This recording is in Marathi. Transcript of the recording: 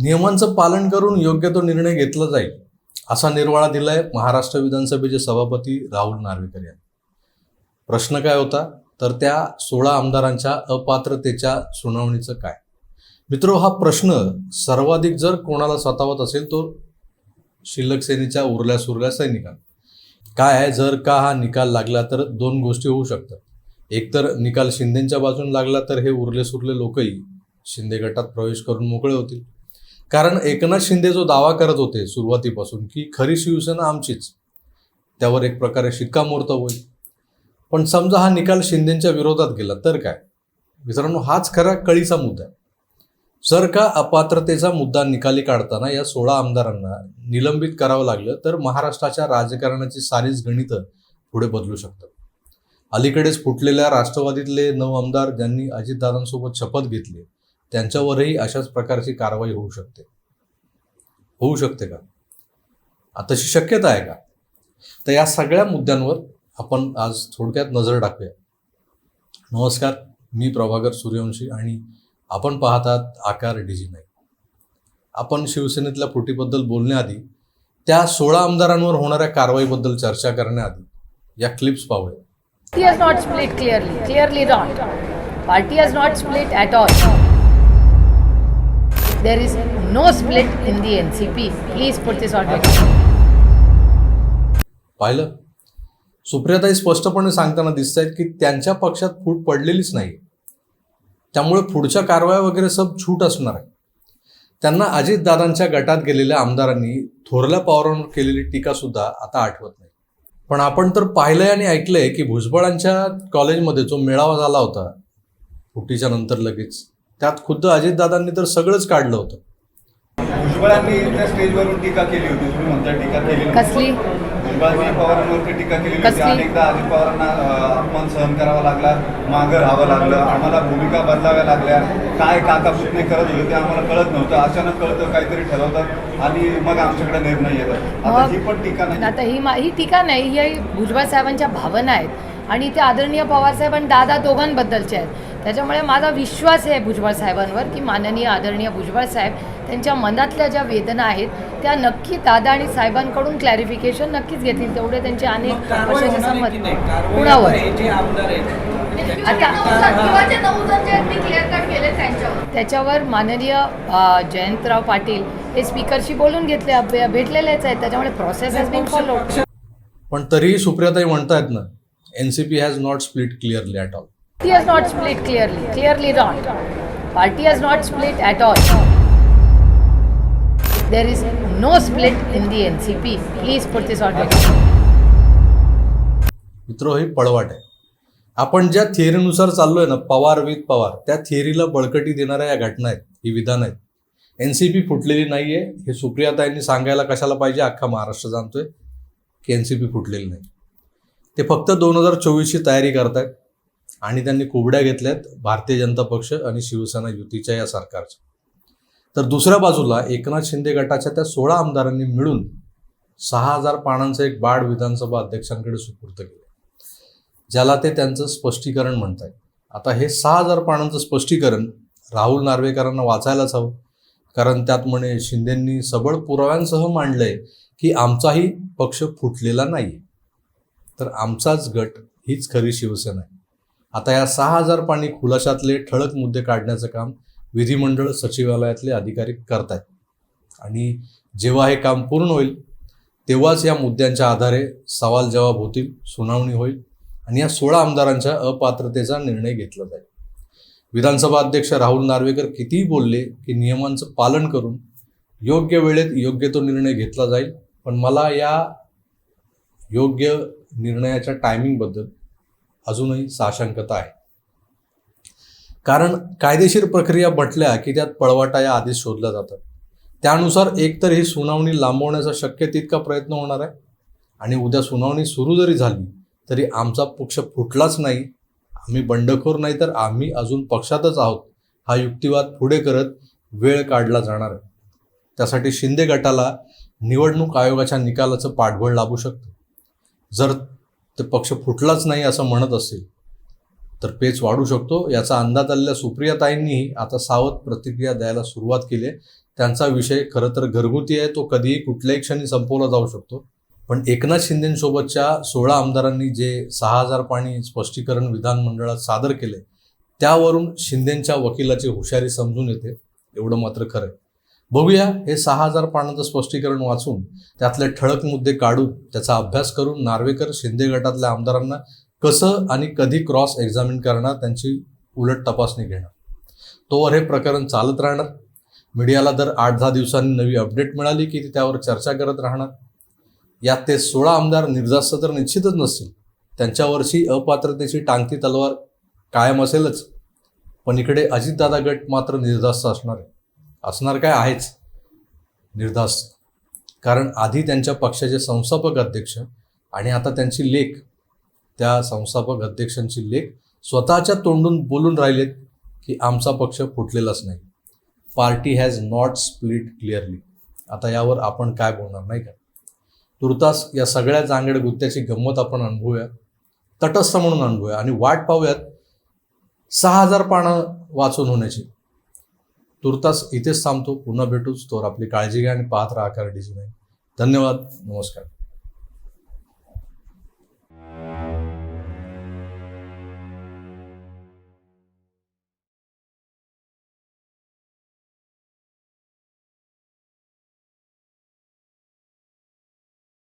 नियमांचं पालन करून योग्य तो निर्णय घेतला जाईल, असा निर्वाळा दिलाय महाराष्ट्र विधानसभेचे सभापती राहुल नार्वेकर यांनी. प्रश्न काय होता तर त्या 16 आमदारांच्या अपात्रतेच्या सुनावणीचं काय. मित्रो, हा प्रश्न सर्वाधिक जर कोणाला सतावत असेल तो शिल्लक सेनेच्या उरल्या सुरल्या सैनिकांना. काय आहे, जर का हा निकाल लागला तर दोन गोष्टी होऊ शकतात. एक तर निकाल शिंदेच्या बाजून लागला तर हे उरले सुरले लोकही शिंदे गटात प्रवेश करून मोकळे होतील. कारण एकनाथ शिंदे जो दावा करत होते सुरुवातीपासून की खरी शिवसेना आमचीच, त्यावर एक प्रकारे शिक्कामोर्तब होईल. पण समजा हा निकाल शिंदेच्या विरोधात गेला तर काय. मित्रांनो, हाच खरा कळीचा मुद्दा आहे. जर का अपात्रतेचा मुद्दा निकाली काढताना या 16 आमदारांना निलंबित करावं लागलं तर महाराष्ट्राच्या राजकारणाची सारीच गणितं पुढे बदलू शकतात. अलीकडेच फुटलेल्या राष्ट्रवादीतले 9 आमदार ज्यांनी अजितदादांसोबत शपथ घेतली, त्यांच्यावरही अशाच प्रकारची कारवाई होऊ शकते का? तशी शक्यता आहे का? तर या सगळ्या मुद्द्यांवर आपण आज थोडक्यात नजर टाकूया. नमस्कार, मी प्रभाकर सूर्यवंशी आणि आपण पाहतात आकार DG9. आपण शिवसेनेतल्या फुटीबद्दल बोलण्याआधी, त्या 16 आमदारांवर होणाऱ्या कारवाईबद्दल चर्चा करण्याआधी या क्लिप्स पाहूया. Party has not split clearly not. Party has not split at all. There is no split in the NCP. Please put this on record. पाहिलं, सुप्रियाताई स्पष्टपणे सांगताना दिसत आहेत की त्यांच्या पक्षात फूट पडलेलीच नाही. त्यामुळे पुढच्या कारवाया वगैरे सब छूट असणार आहे. त्यांना अजितदादांच्या गटात गेलेल्या आमदारांनी थोरल्या पवारांवर केलेली टीका सुद्धा आता आठवत नाही. पण आपण तर पाहिलंय आणि ऐकलंय की भुजबळांच्या कॉलेजमध्ये जो मेळावा झाला होता फुटीच्या नंतर लगेच, त्यात खुद्द अजितदादांनी तर सगळंच काढलं होतं. भुजबळांनी त्या स्टेजवरून टीका केली होती. तुम्ही म्हणता टीका केली कसली? भुजबळांनी पवारांवरती टीका केली होती. अनेकदा अजित पवारांना अपमान सहन करावा लागला, मागं राहावं लागलं, आम्हाला भूमिका बदलाव्या लागल्या. काय काका पुतणे करत होते ते आम्हाला कळत नव्हतं. अचानक कळतं, काहीतरी ठरवतात आणि मग आमच्याकडे निर्णय येतात. आता ही पण टीका नाही. आता ही टीका नाही, ही भुजबळ साहेबांच्या भावना आहेत आणि ते आदरणीय पवारसाहेब आणि दादा दोघांबद्दलचे आहेत. त्याच्यामुळे माझा विश्वास आहे भुजबळ साहेबांवर की माननीय आदरणीय भुजबळ साहेब त्यांच्या मनातल्या ज्या वेदना आहेत त्या नक्की दादा आणि साहेबांकडून क्लॅरिफिकेशन नक्कीच घेतील. तेवढे त्यांचे अनेक वर्षाचे संमत कुणावर त्याच्यावर माननीय जयंतराव पाटील हे स्पीकरशी बोलून घेतले, भेटलेलेच आहेत. त्याच्यामुळे प्रोसेस हॅज बीन फॉलोड. पण तरीही सुप्रियाताई म्हणतायत ना, NCP has not split clearly at all. Party has not split clearly not. Party has not split at all. There is no split in the NCP. Please put this on record. मित्रो, हे पळवाट आहे. आपण ज्या थिअरीनुसार चाललोय ना, पवार विथ पवार, त्या थिअरीला बळकटी देणाऱ्या या घटना आहेत, ही विधान आहेत. NCP फुटलेली नाहीये हे सुप्रियाताईंनी सांगायला कशाला पाहिजे. अख्खा महाराष्ट्र जाणतोय की NCP फुटलेली नाही. ते फक्त 2024ची तयारी करतायत आणि त्यांनी कुबड्या घेतल्यात भारतीय जनता पक्ष आणि शिवसेना युतीच्या या सरकारच्या. तर दुसऱ्या बाजूला एकनाथ शिंदे गटाच्या त्या 16 आमदारांनी मिळून 6000 पानांचं एक बाड विधानसभा अध्यक्षांकडे सुपूर्द केलं, ज्याला ते त्यांचं स्पष्टीकरण म्हणतात. आता हे 6000 पानांचं स्पष्टीकरण राहुल नार्वेकरांना वाचायलाच हवं, कारण त्यात म्हणे शिंदेंनी सबळ पुराव्यांसह मांडलंय की आमचाही पक्ष फुटलेला नाही, तर आमचाच गट हीच खरी शिवसेना आहे. आता या 6000 पानी खुलाशातले ठळक मुद्दे काढण्याचं काम विधिमंडळ सचिवालयातले अधिकारी करतायत आणि जेव्हा हे काम पूर्ण होईल तेव्हाच या मुद्द्यांच्या आधारे सवाल जवाब होतील, सुनावणी होईल आणि या 16 आमदारांच्या अपात्रतेचा निर्णय घेतला जाईल. विधानसभा अध्यक्ष राहुल नार्वेकर कितीही बोलले की नियमांचं पालन करून योग्य वेळेत योग्य तो निर्णय घेतला जाईल, पण मला या योग्य निर्णयाच्या टायमिंगबद्दल अजूनही साशंकता आहे. कारण कायदेशीर प्रक्रिया म्हटल्या की त्यात पळवाटा या आधीच शोधल्या जातात. त्यानुसार एकतर ही सुनावणी लांबवण्याचा शक्य तितका प्रयत्न होणार आहे आणि उद्या सुनावणी सुरू जरी झाली तरी आमचा पक्ष फुटलाच नाही, आम्ही बंडखोर नाही, तर आम्ही अजून पक्षातच आहोत हा युक्तिवाद पुढे करत वेळ काढला जाणार आहे. त्यासाठी शिंदे गटाला निवडणूक आयोगाच्या निकालाचं पाठबळ लाभू शकतं. जर ते पक्ष फुटलाच नाही असं म्हणत असेल तर पेच वाढू शकतो. याचा अंदाज आलेल्या सुप्रियाताईंनीही आता सावध प्रतिक्रिया द्यायला सुरुवात केली आहे. त्यांचा विषय खरं तर घरगुती आहे, तो कधीही कुठल्याही क्षणी संपवला जाऊ शकतो. पण एकनाथ शिंदेसोबतच्या 16 आमदारांनी जे 6,000 पाणी स्पष्टीकरण विधानमंडळात सादर केले, त्यावरून शिंदेंच्या वकिलाची हुशारी समजून येते, एवढं मात्र खरं आहे. बघूया हे 6,000 पानाचं स्पष्टीकरण वाचून त्यातले ठळक मुद्दे काढून त्याचा अभ्यास करून नार्वेकर शिंदे गटातल्या आमदारांना कसं आणि कधी क्रॉस एक्झामिन करणार, त्यांची उलट तपासणी घेणार. तोवर हे प्रकरण चालत राहणार. मीडियाला दर 8-10 दिवसांनी नवी अपडेट मिळाली की ती त्यावर चर्चा करत राहणार. यात ते 16 आमदार निर्धास्त तर निश्चितच नसतील, त्यांच्यावरची अपात्रतेची टांगती तलवार कायम असेलच. पण इकडे अजितदादा गट मात्र निर्धास्त असणार आहे. असणार काय, आहेच निर्धास्त. कारण आधी त्यांच्या पक्षाचे संस्थापक अध्यक्ष आणि आता त्यांची लेक, त्या संस्थापक अध्यक्षांची लेक स्वतःच्या तोंडून बोलून राहिलेत की आमचा पक्ष फुटलेलाच नाही. Party has not split clearly. आता यावर आपण काय बोलणार, नाही का? तुर्तास या सगळ्या जांगड गुत्त्याची गंमत आपण अनुभवूया, तटस्थ म्हणून अनुभवूया आणि वाट पाहूयात 6,000 पानं वाचून होण्याची. तुर्तास इथेच थांबतो. पुन्हा भेटूच. तोवर आपली काळजी घ्या आणि पाहत राहा ARD 9. धन्यवाद. नमस्कार.